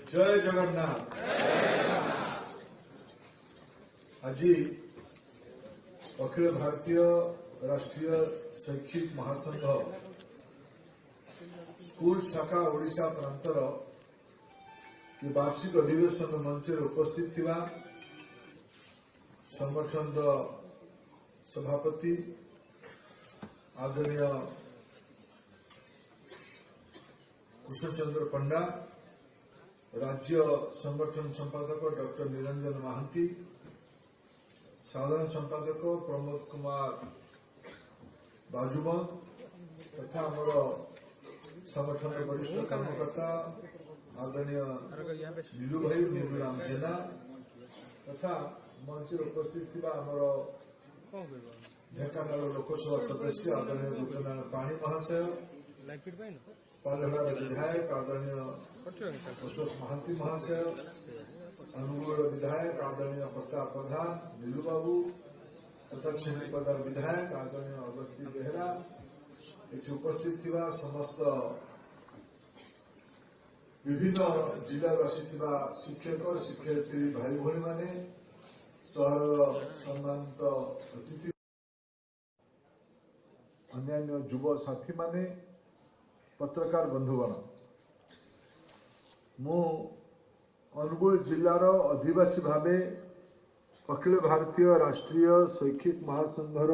जय जगन्नाथ। आज अखिल भारतीय राष्ट्रीय शैक्षिक महासंघ स्कूल शाखा ओडिशा प्रांतर वार्षिक अधिवेशन मंच उपस्थित थिबा संगठन सभापति आदरणीय कृष्ण चंद्र पंडा, राज्य संगठन संपादक डॉक्टर निरंजन महांती, साधारण संपादक प्रमोद कुमार बाजुमन तथा आमर संगठन वरिष्ठ कर्मकर्ता आदरणीय नीलू भाई नीलूराम जेना तथा मंच उपस्थित थिबा आमर ढेंकानाल लोकसभा सदस्य आदरणीय बुद्धनारायण पाणी महाशय, पालहड़ार विधायक आदरणीय अशोक महांती महाशय, अनुगुल विधायक आदरणीय प्रताप प्रधान नीलू बाबू तथा छिंदीपदार विधायक आदरणीय अगस्ती बेहरा, ये उपस्थित थिबा समस्त विभिन्न जिलार आसिथिबा शिक्षक शिक्षयित्री भाई भणी माने, सहर सम्मानित अतिथि, अन्यान्य युव साथी माने, पत्रकार बंधुगण, मु अनुगुल जिलार अधिवासी भावे अखिल भारतीय राष्ट्रीय शैक्षिक महासंघर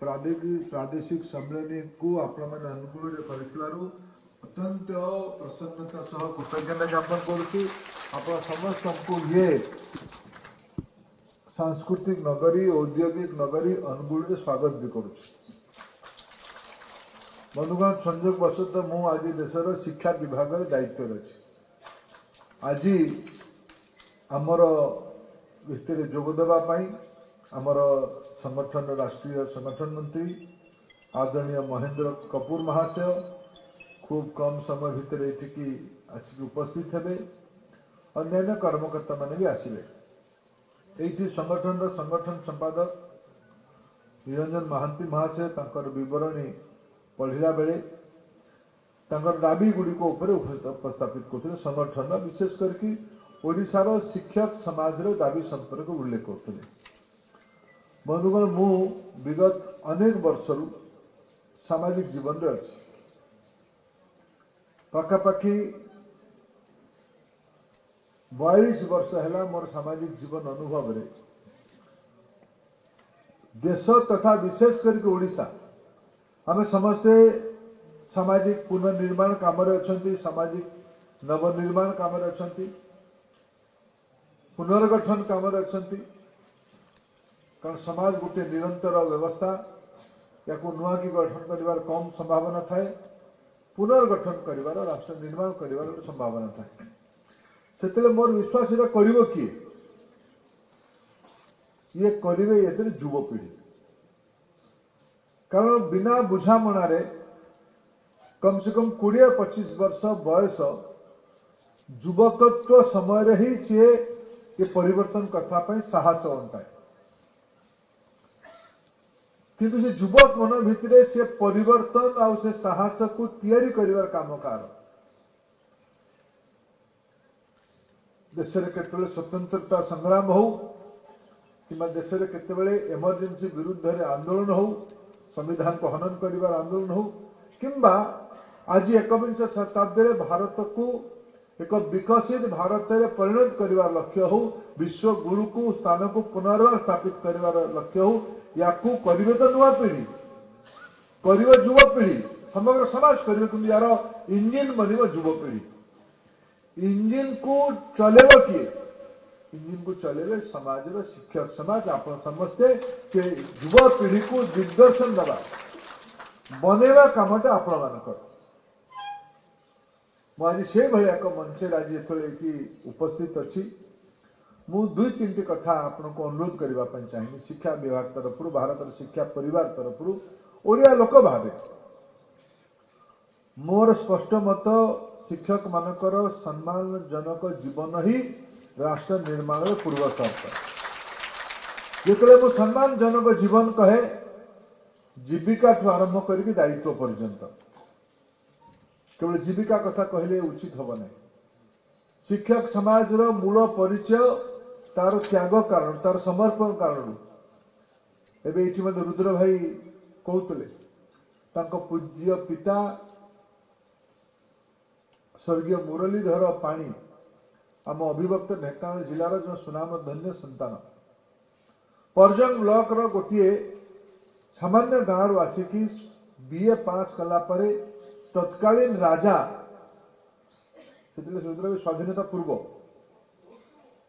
प्रादेशिक सम्मेलन को आपण मैंने अनुगुल कर अत्यंत प्रसन्नता सह कृतज्ञता ज्ञापन करुच्ची। आप समस्त को ये सांस्कृतिक नगरी औद्योगिक नगरी अनुगुल स्वागत भी करुच्ची। बंधुगण, संयोग वशतः मु आज देशर शिक्षा विभाग दायित्व अच्छी। आज आमर भितर जोगदेवाई आमर संगठन राष्ट्रीय संगठन मंत्री आदरणीय महेंद्र कपूर महाशय खूब कम समय भितर ये आसिक उपस्थित हे। अन्य कर्मकर्ता मैंने भी आसवे। ये संगठन संपादक निरंजन महांती महाशय तांकर विवरणी पढ़ला बेले दाबी गुड़िक उपस्थापित करते संगठन विशेष करके ओडिशार शिक्षक समाज दाबी संपर्क उल्लेख करते। बंधुगण, मु विगत अनेक वर्ष सामाजिक जीवन रे अच्छी। पाखापाखि 42 वर्ष है मोर सामाजिक जीवन अनुभव रे देश तथा विशेष करके ओडिशा आम समस्ते सामाजिक पुनर्निर्माण काम अच्छा, सामाजिक नवनिर्माण काम अच्छा, पुनर्गठन काम अच्छा। कारण समाज गोटे निरंतर व्यवस्था या नुआ की गठन कर कम संभावना थाए, पुनर्गठन कर राष्ट्र निर्माण कर संभावना थाए। से मोर विश्वास करिवो किए ये करिवे ये युवपीढ़ी। कारण बिना बुझामणार कम से कम 20-25 वर्ष बयस युवकत्व समय ही सी ये परिवर्तन करने साहस अंटाए, किंतु से युवक मन भितर से परिवर्तन आ से साहस को तैयारी कर काम कार देश के स्वतंत्रता संग्राम हो कि देश के एमरजेंसी विरुद्ध आंदोलन हो, संविधान को हनन कर आंदोलन हो किंबा आज 21 शताब्दी भारत को एक विकसित भारत में परिणत कर लक्ष्य हो, विश्व गुरु को स्थान को पुनर्बार स्थापित कर लक्ष्य हो, या करेंगे तो नुआ पीढ़ी कर युवपीढ़ी समग्र समाज करेंगे कि यार इंजिन बन युवपीढ़ी। इंजिन को चलेब किए? इंजिन को चलेबे समाज शिक्षक समाज। आप समस्ते से युवपीढ़ी को दिग्दर्शन दबा बनवा कामटा आपण मानकर आज से भाई एक मंच आज ये उपस्थित अच्छी। मु 2-3 कथा आपण को अनुरोध करने चाहिए। शिक्षा विभाग तरफ भारत शिक्षा परिवार तरफ ओडिया लोक भावे मोर स्पष्ट मत शिक्षक मानकर सम्मानजनक जीवन ही राष्ट्र निर्माण पूर्व शर्त। जिते मु सम्मानजनक जीवन कहे जीविका ठू आरंभ करके दायित्व पर्यंत केवल जीविका कथा कहले उचित हम ना। शिक्षक समाज रो मूल परिचय तार त्याग कारण तार समर्पण कारण एबे इठी मते रुद्र भाई कहतले तांको पूज्य पिता स्वर्गीय मुरलीधर पाणी आम अभिभक्त ढेंकानाल जिलार जो सुनाम धन्य संतान परजंग ब्लॉक रो गोटे सामान्य गाँव आसिकी बीए पास कला परे तत्कालीन राजा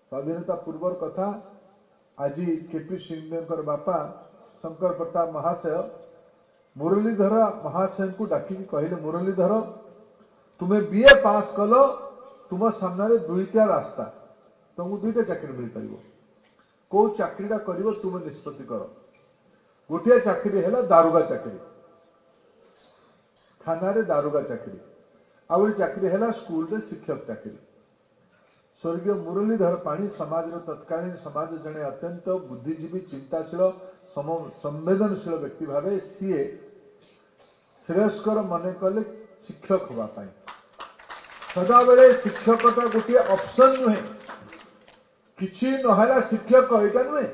स्वाधीनता पूर्व कथा आज केपी सिंह बापा शंकर प्रताप महाशय मुरलीधर महाशय को डाकिकी कहले मुरलीधर तुम्हें बीए पास कल तुम सामने दुईटा रास्ता तुमको दुईटा चाकरी मिल पार कौ चाकरीटा कर तुम निष्पत्ति कर गोटे चाकरी है दारुगा चाकरी थाना रे दारुगा चाकरी आउ चाकरी है स्कूल रे शिक्षक चाकरी स्वर्गीय मुरलीधर पाणी समाज तत्कालीन समाज जड़े अत्यंत बुद्धिजीवी चिंताशील संवेदनशील व्यक्ति भाव सी श्रेयस्कर मन कले शिक्षक होगापाई सदा बेले शिक्षकता गोटे ऑप्शन नुहे किछि नहला शिक्षक एटा नुहे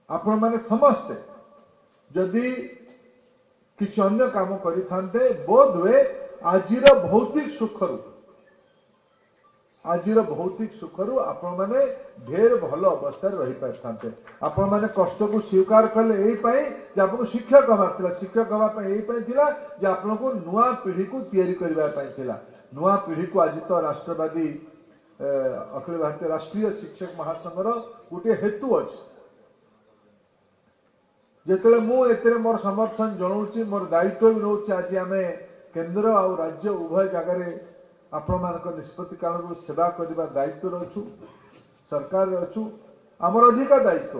आपण माने समस्ते जदि किछि अन्य काम करिथांते बोध हुए आजिर भौतिक सुखरु आपण माने ढेर भल अवस्था रही पारथांते आपण माने कष्ट को स्वीकार कले एई पई जे आपको शिक्षक हमारथिला शिक्षक हवा पई एई पई थिला जे आपनको नुआ पीढ़ी को तैयारी करबा पई थिला नुआ पीढ़ी को आज तो राष्ट्रवादी अखिल भारतीय राष्ट्रीय शिक्षक महासंघर गोटे हेतु अछि जेतले मु एतरे मोर समर्थन जणाउछि मोर दायित्व भी नउछि आज आमे केंद्र और राज्य उभय जगह रे आपण मानक निष्पत्ति कारण सेवा करबा दायित्व रछु सरकार रछु हमर अधिकार दायित्व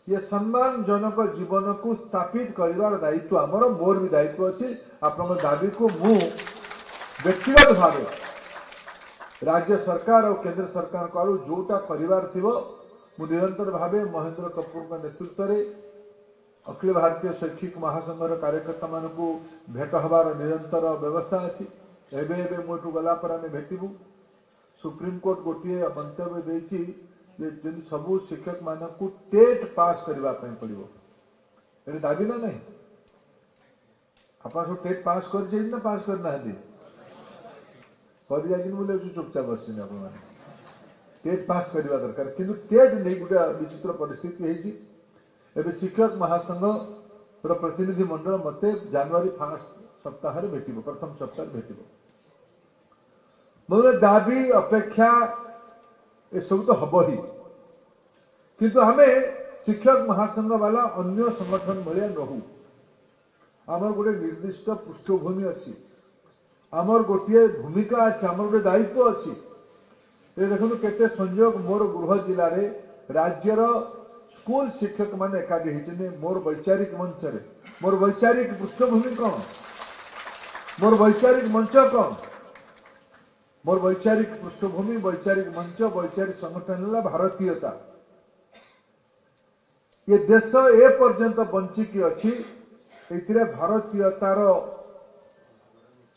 ये सम्मानजनक जीवन को स्थापित करिवार दायित्व हमर मोर भी दायित्व अछि आपण दाबी को मु व्यक्तिगत भाव राज्य सरकार और केंद्र सरकार को जोटा करिवार थिबो मु निरंतर भावे महेंद्र कपूर नेतृत्व रे अखिल भारतीय शैक्षिक महासंघर कार्यकर्ता मानक भेट हबार निरंतर व्यवस्था अच्छी एवं मुठू गला पर आम भेटू सुप्रीम कोर्ट गोटे मंतव्य देती सबू शिक्षक मानक टेट पास करने पड़ो ये दाबी ना नहीं आप सब टेट पास कर पास करना बोले चुपचाप बस टेट पास करवा दरकार किंतु टेट नहीं गोटे विचित्र परिस्थिति एवं शिक्षक महासंघ प्रतिनिधि मंडल मत जनवरी फर्स्ट सप्ताह भेट प्रथम सप्ताह भेट मोर दाबी अपेक्षा ये सब तो हम ही किंतु आम शिक्षक महासंघ वाला अन्य संगठन भाया नहू आमर गोटे निर्दिष्ट पृष्ठभूमि अच्छी आमर गोटे भूमिका अच्छी आमर गोटे दायित्व अच्छी देखो केते संयोग मोर गृह जिले में राज्यर स्कूल शिक्षक मान एकाठी होती मोर वैचारिक मंच रे मोर वैचारिक पृष्ठभूमि कौन मोर वैचारिक मंच कौन मोर वैचारिक पृष्ठभूमि वैचारिक मंच वैचारिक संगठन है भारतीयता ये देश ए पर्यंत बंचिकी अच्छी ए भारतीयतार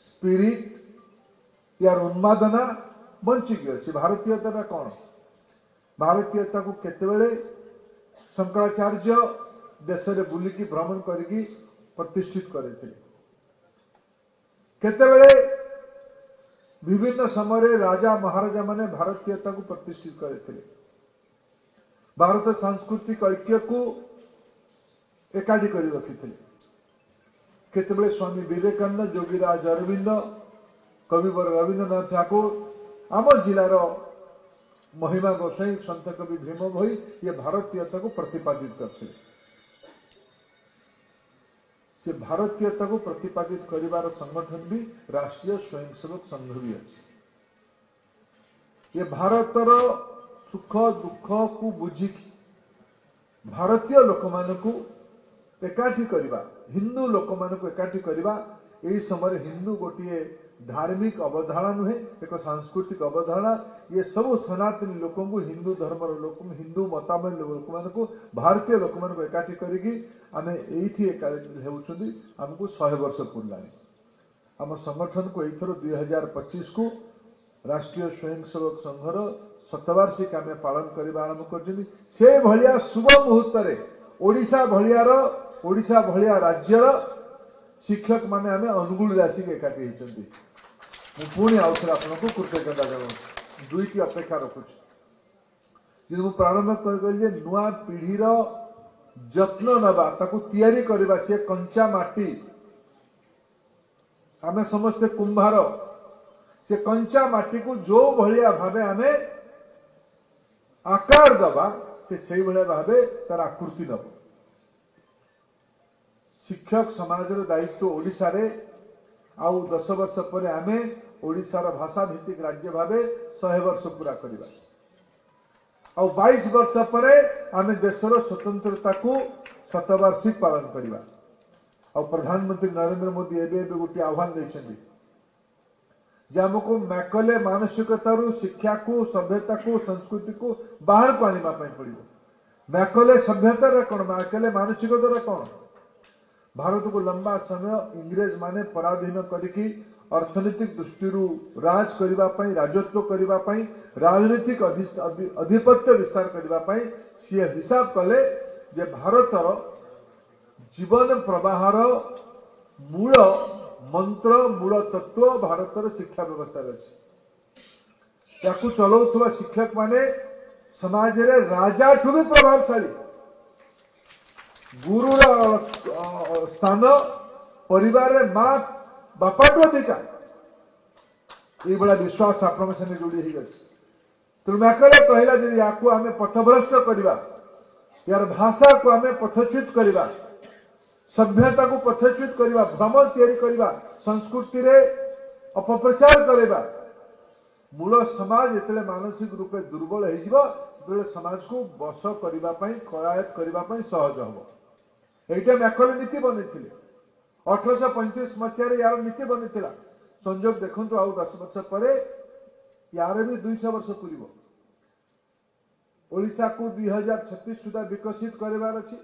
स्पिरिट यार उन्मादना बंचिकी अच्छी भारतीयता कौन भारतीयता को केतेबेले शंकराचार्य देश में बुलिकी भ्रमण करके प्रतिष्ठित करते केतेबेले विभिन्न समय राजा महाराजा माने भारतीयता को प्रतिष्ठित करते भारत सांस्कृतिक ऐक्य को एकाठी कर रखी केतेबेले स्वामी विवेकानंद योगीराज अरविंद कविवर रवींद्रनाथ ठाकुर आम जिलार महिमा गोसाई संत कवि भीम भोई ये भारतीयता को प्रतिपादित करते से भारतीयता को प्रतिपादित करिवार संगठन भी राष्ट्रीय स्वयंसेवक संघ भी अच्छे ये भारतर सुख दुख को बुझिकी भारतीय लोक मान को एकाठी करवा हिंदू लोक मान को एकाठी करवा यही समय हिंदू गोटे धार्मिक अवधारणा नुहे एक सांस्कृतिक अवधारणा ये सब सनातनी लोक हिंदू धर्म लोक हिंदू मतामय लोक मान भारतीय लोक मान एकाठी करी आम ये होती आमको 100 वर्ष पूर्ला आम संगठन को एथर 2025 को राष्ट्रीय स्वयंसेवक संघर शतवार्षिक आम पालन करने आरंभ कर शुभ मुहूर्त ओडिशा भलिया राज्यर शिक्षक माने आम अनुगुल आसिक एकाठी होती पुणी आउ थे आपको कृतज्ञता जनाऊँ दुईटी अपेक्षा रखुच्छी जो प्रारंभ कर नुआ पीढ़ीर जत्न नवा ताकू तैयारी करवा सी कंचा माटी आमे समस्ते कुंभार से कंचा माटी को जो भलिया भावे आमे आकार दबा से भलिया भावे तार आकृति नब शिक्षक समाज दायित्व ओडिशा रे आउ 10 वर्ष पर आमे ओडिशार भाषा भित्तिक राज्य भावे 100 वर्ष पूरा करवा आउ 22 वर्ष पर आमे देशर स्वतंत्रता को शतवार्षिक पालन करवा और प्रधानमंत्री नरेंद्र मोदी एवं गोटे आह्वान देते आमको मैकले मानसिकता शिक्षा को सभ्यता को संस्कृति को बाहर को आने पड़ो मैकले सभ्यतार कौन मैकले मानसिकतार कौन भारत को लंबा समय इंग्रेज माने पराधीन करके अर्थनैतिक दृष्टि राज करने राजत्व करने राजनीतिक अधिपत्य विस्तार करने सी हिसाब कले जे भारतर जीवन प्रवाहर मूल मंत्र मूल तत्व भारतर शिक्षा व्यवस्था अच्छी चलाउथुवा शिक्षक माने समाज रे राजा ठू भी प्रभावशाली गुरुर स्थान परिवार रे माँ बापाठू अधिकार ये विश्वास आपण संगे जोड़ी हो तेणु मैकले कहला जे या आम पथभ्रष्ट करवा यार भाषा को आम पथच्युत करवा सभ्यता को पथच्युत करवा भ्रम तैयारी करवा संस्कृति रे अपप्रचार करवा मूल समाज जिते मानसिक रूपे दुर्बल हो समाज को बस करने करायत करने सहज हम यहीटा मैकले नीति बनी 1835 मसीह यार नीति बनी संजोग देखु आउ 10 वर्ष पर यार भी 200 वर्ष पूर्व ओडिशा को 2036 सुधा विकसित करवार अच्छी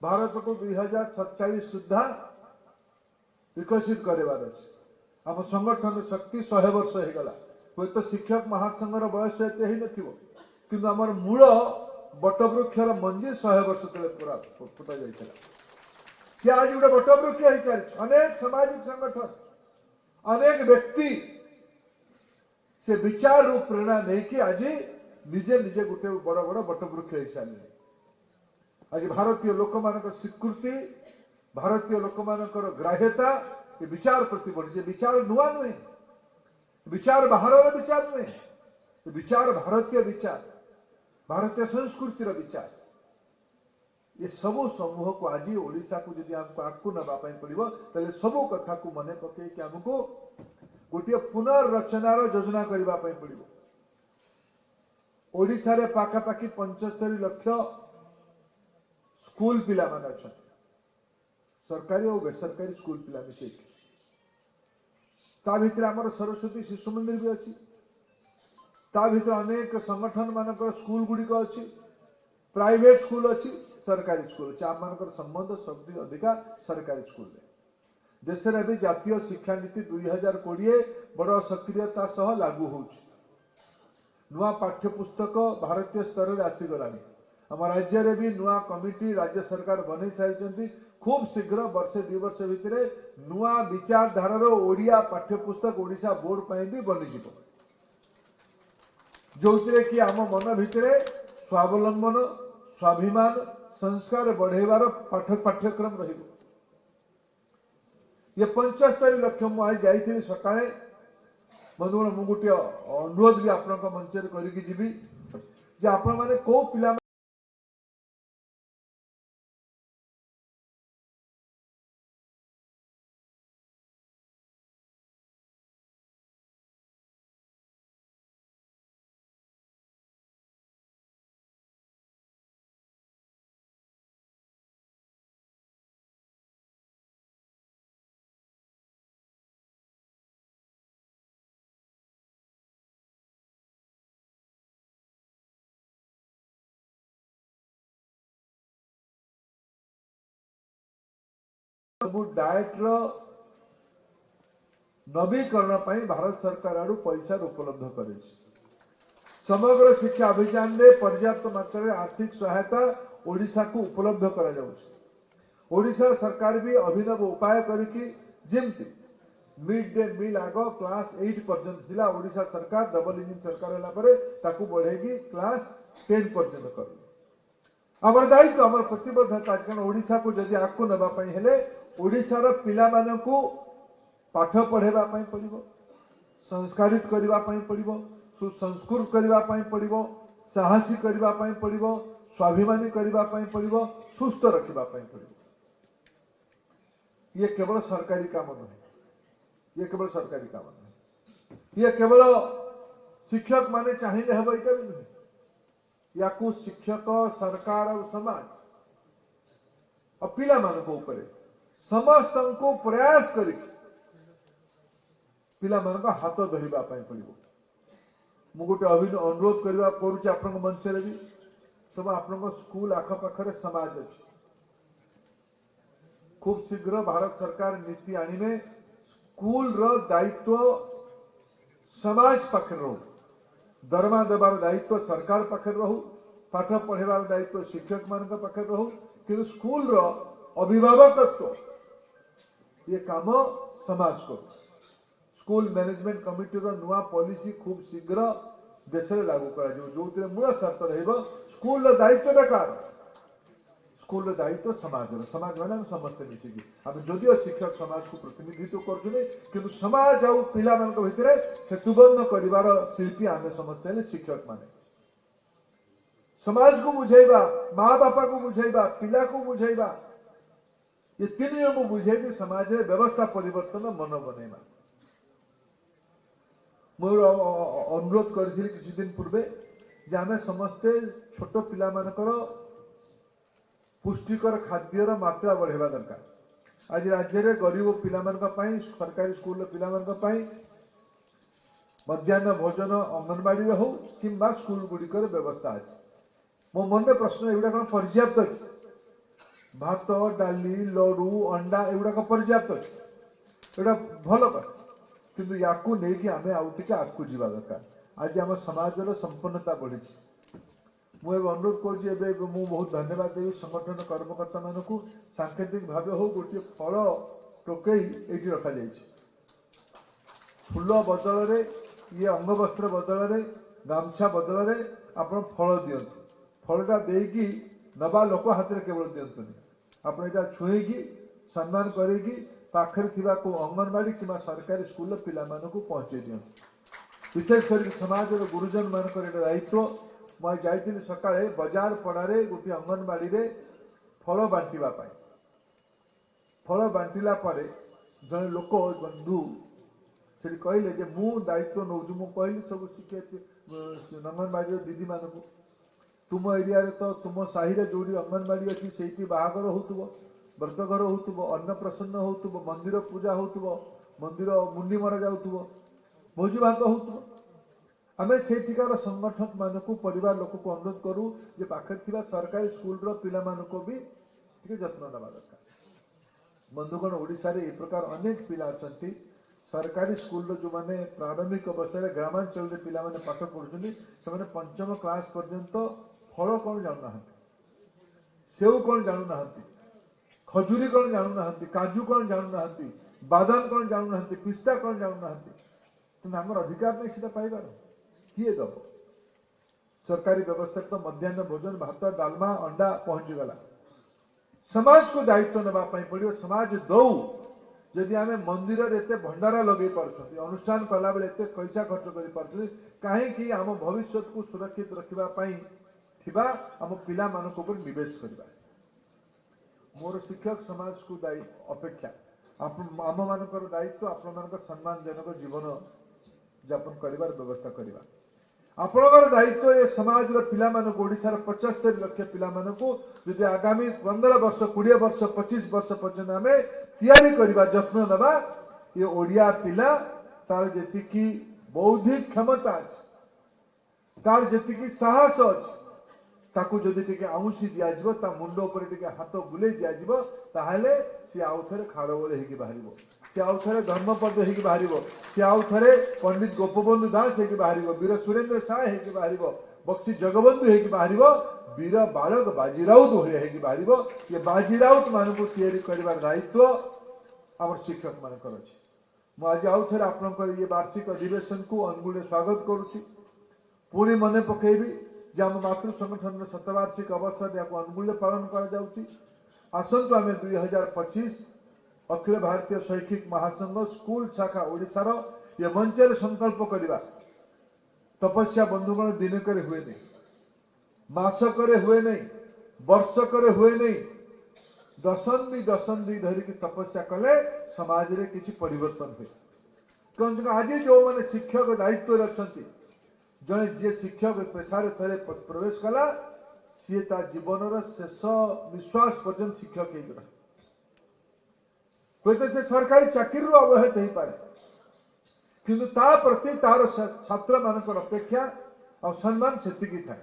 भारत को 2047 सुधा विकसित करवार अच्छी आम संगठन शक्ति 100 वर्ष हो गला हे तो शिक्षक महासंघर बयस एत ही नथिबो आमर मूल बटवृक्षर मंजी 100 वर्ष तले पूरा फुटा जाइछला सी आज गोटे बटवृक्ष हो चलछि अनेक सामाजिक संगठन अनेक व्यक्ति से विचार रू प्रेरणा नहीं कि आज निजे निजे गोटे बड़ बड़ बटवृक्ष हो सारे आज भारतीय लोक मान स्वीकृति भारतीय लोक मान ग्राह्यता ये विचार प्रति बढ़ी विचार नुआ नुहे विचार बाहर विचार नुहे विचार भारतीय संस्कृतिर विचार ये सबू समूह को आज ओडिशा को जब आमको आगू नापी पड़ो तेल सबू कथा को मन पकई आमको गोटे पुनर्रचनार योजना करने पड़ो ओडिशा रे पाखापाखि 75 लाख स्कूल पिला मान अच्छा सरकारी और बेसरकारी स्कूल पिला मिसे ता भीतर आमर सरस्वती शिशु मंदिर भी अच्छी ता भीतर अनेक संगठन मानक स्कूल गुड़िक अच्छी प्राइवेट स्कूल अच्छी सरकारी स्कूल अच्छी आम मान संबंध सब अधिका सरकारी स्कूल देश में भी जातीय शिक्षा नीति 2020 बड़ सक्रियता सह लागू हो नुआ पाठ्यपुस्तक भारतीय स्तर में आसीगला आम राज्य में भी नुआ कमिटी राज्य सरकार बन सारी खूब शीघ्र वर्षे 2 वर्ष भितर नुआ विचारधारार ओडिया पाठ्यपुस्तक ओडिशा बोर्ड पर भी बनी जो कि आम मन भितर स्वावलंबन स्वाभिमान संस्कार बढ़ेबार पाठ्यक्रम रही ये 75 लाख मुझे जाइए सका बंधुगण मु गोटे अनुरोध भी आपण मंच करी आपण मैंने कौ पिला सब डाएट नवीकरण पर भारत सरकार आड़ पैसा उपलब्ध करे। समग्र शिक्षा अभियान में पर्याप्त मात्रा आर्थिक सहायता ओडिशा को उपलब्ध करा। ओडिशा सरकार भी अभिनव उपाय करके जेमती मिड डे मील आग क्लास 8 पर्यंत थिला, ओडिशा सरकार डबल इंजिन सरकार होला परे ताकू बढ़ेगी क्लास 10 पर्यंत कर। आमर दायित्व आमर प्रतिबद्धता कारण ओडिशा को जदि आगू नबा पई हेले ओडिशार पिला मानकू पाठ पढ़ेबा पई पड़िबो, संस्कारित करबा पई पड़िबो, सुसंस्कृत करबा पई पड़िबो, साहसी करबा पई पड़िबो, स्वाभिमानी करबा पई पड़िबो, सुस्थ रखबा पई पड़िबो। ये केवल सरकारी काम नहीं, ये केवल सरकारी काम नहीं, ये केवल शिक्षक माने चाहिए हम ये भी नहीं। या शिक्षक सरकार और समाज और पिला मानक ऊपर समस्त को प्रयास कर पिला मानक हाथ धरवा पड़ो। मु गोटे अनुरोध करवा करुच्ची आप मंच भी सब आप स्कूल आखपाखे समाज अच्छे। खूब शीघ्र भारत सरकार नीति आनिमे स्कूल रो दायित्व समाज पाखे रहू, दरमा देवार दायित्व सरकार पाखे रहू, पाठ पढ़ेबार दायित्व शिक्षक मान पाखे रहू, कि स्कूल रो अभिभावकत्व ये काम समाज को। स्कूल मैनेजमेंट कमिटी रो नुआ पॉलिसी खूब शीघ्र देश में लागू करा जो मूल शर्त रहिबो स्कूल रो दायित्व कार, स्कूल दायित्व समाज समाज माने समस्ते मिसिकी आम जदिव शिक्षक समाज को प्रतिनिधित्व कर समाज आउ पिला मान भितर सेतुबंध कर शिल्पी आम समस्ते शिक्षक माने। समाज को बुझेबा, माँ बापा को बुझेबा, पिला को बुझेबा, ये तीन जन को बुझे कि समाज में व्यवस्था परिवर्तन मन बनैबा। मोर अनुरोध करी किछि दिन पूर्वे जे आम समस्ते छोट पिला मानकर पुष्टिकर खाद्यर मात्रा बढ़ेबा दरकार। आज राज्य में गरीब पिला सरकारी स्कूल पिला मध्याह्न भोजन अंगनवाड़ी हो कि स्कूल गुड़िकर व्यवस्था अच्छे। मो मन में प्रश्न एगुड़ा कौन पर्याप्त अच्छे? भात डाली लड़ू अंडा एगुड़ा पर्याप्त अच्छे, एटा भल कथा, किंतु याकू नहीं आम आउ टिके आगू जावा दरकार। आज आम समाज संपन्नता बढ़ी। मुझे अनुरोध कर बहुत धन्यवाद देवी संगठन कर्मकर्ता मानक सांकेतिक भाव हो गोटे फल टोकई ये रखा जाए फूल बदल रे ये अंगवस्त्र बदल रे गामछा बदल रे आप फल दिंतु। फलटा देकी नबा लोक हाथ में केवल दिंतुनि, आप छुईकी सम्मान करेगी पाखरे थिबा को अंगनवाड़ी कि सरकारी स्कूल पिला मानकू पहुंचे दिंतु। विशेष कर समाज गुरुजन मानक दायित्व। मैं जाइली सकाळे बाजार पड़ारे गोटे अंगनवाड़ी रे फल बांटिबा पाई। फल बांटिला परे जने लोक बंधु से कहले जे मु दायित्व नौ मु कहली सब शिक्षक अंगनवाड़ी दीदी मानक तुम एरिया रे तो तुम साही रे जोड़ी अंगनवाड़ी अच्छी से बाहागर होतुबो, व्रतघर होतुबो, अन्नप्रसन्न होतुबो, मंदिर पूजा होतुबो, मंदिर मुंडी मरा जाउतुबो, भोजी भात होतुबो। आमे सेठिकार संगठक मानक परिवार लोक को अनुरोध करूँ जे पाखे थिबा सरकारी स्कूल रो पिला मानक भी टिके जत्न नबा दरकार। बंधुगण ओडिशा रे ए प्रकार अनेक पिला अछंती सरकारी स्कूल रो जो माने प्रारंभिक अवस्था रे ग्रामांचल रे पिला माने पाठ पढुछन्ती से माने पंचम क्लास पर्यंत फल कोन जानु नाहंती, सेव कोन जानु नाहंती, खजुरी कोन जानु नाहंती, काजू कोन जानु नाहंती, बादाम कोन जानु नाहंती, पिस्ता कोन जानु नाहंती। तो हमर अधिकार नै सेटा पाइबार किए दब? सरकारी व्यवस्था तो मध्याह्न भोजन भात डालमा अंडा पहुंची गला। समाज को दायित्व नबा पड़ो। समाज दौ जदि आम मंदिर एते भंडारा लगे पार्टी अनुष्ठान कला बेले एते पैसा खर्च कर पार्टी कहीं आम भविष्य को सुरक्षित रखा आम पिला मानक ऊपर निवेश करवा। मोर शिक्षक समाज को दायी अपेक्षा आम मानकर दायित्व आप सम्मानजनक जीवन यापन कर व्यवस्था करवा। आपणकर दायित्व ए समाज पिला मानक ओडिशार 75 लाख पिला मानक जदि आगामी 15 वर्ष 20 वर्ष 25 वर्ष पर्यंत आम तैयारी करवा जत्न नबा ये ओडिया पिला तार जेतिकी बौद्धिक क्षमता अच्छे तार जेतिकी साहस अच्छे ताकू जदि टिके आउंसी दियाजिबो ता मुंड ऊपर टिके हाथ बुले दियाजिबो ताहाले सी आउ थरे खाड़ बोले हेकी बाहरिबो। सी आउ थे धर्मपद हो बाहर सी आउ थे पंडित गोपबंधु दास हो बाहर वीर सुरेंद्र साय हो बाहर बक्सी जगबंधु हो बाहर वीर बालक बाजीराउत हो बाहर ये बाजीराउत मानक या दायित्व आम शिक्षक मानकर अच्छे मुझे आउ थे आपंकर ये वार्षिक अधिवेशन को अनुगुण स्वागत करुच्ची पुणी मन पकेबी जे आम मातृ संगठन शतवार्षिक अवसर या अनुगुण पालन करसतु आम 2025 अखिल भारतीय शैक्षिक महासंघ स्कूल शाखा ओडिशार ये मंचर संकल्प करवा तपस्या बंधुगण दिनक हुए नहीं मासक हुए नहीं वर्षक हुए नहीं दशंधि धरिकी तपस्या कले समाज रे किसी परिवर्तन हुए क्योंकि आज जो मैंने शिक्षक दायित्व अच्छा जड़े जी शिक्षक पेशार थे प्रवेश कला सी जीवन शेष विश्वास पर्यंत शिक्षक हो हुए से सरकारी चाकरी अवहेत हो पाए किंतु ता प्रति तार छात्र मान अपेक्षा और सम्मान से थाए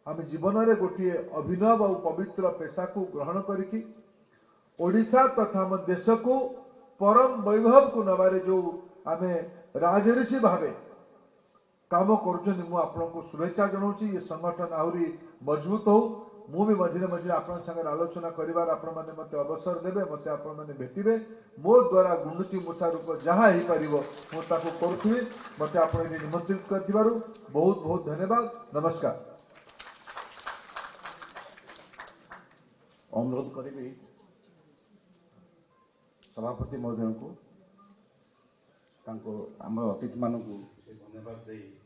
आम जीवन में गोटे अभिनव और पवित्र पेशा को ग्रहण करिकी ओडिशा तथा आम देश को परम वैभव को नबारे जो आम राजऋषि भावे काम कर शुभेच्छा जनाऊँ ये संगठन आहरी मजबूत हो मु भी मझे मझे आपण संगे आलोचना करिवार आपण माने मते अवसर देबे मते आपण माने भेटिबे मो द्वारा गुंडुची मूषा रूप जहाँ हो पारिबो मु ताको करूथि मते आपण ये निमंत्रित करथिबारु बहुत बहुत धन्यवाद नमस्कार। अनुरोध करी सभापति महोदय को आम अतिथि मानक धन्यवाद दे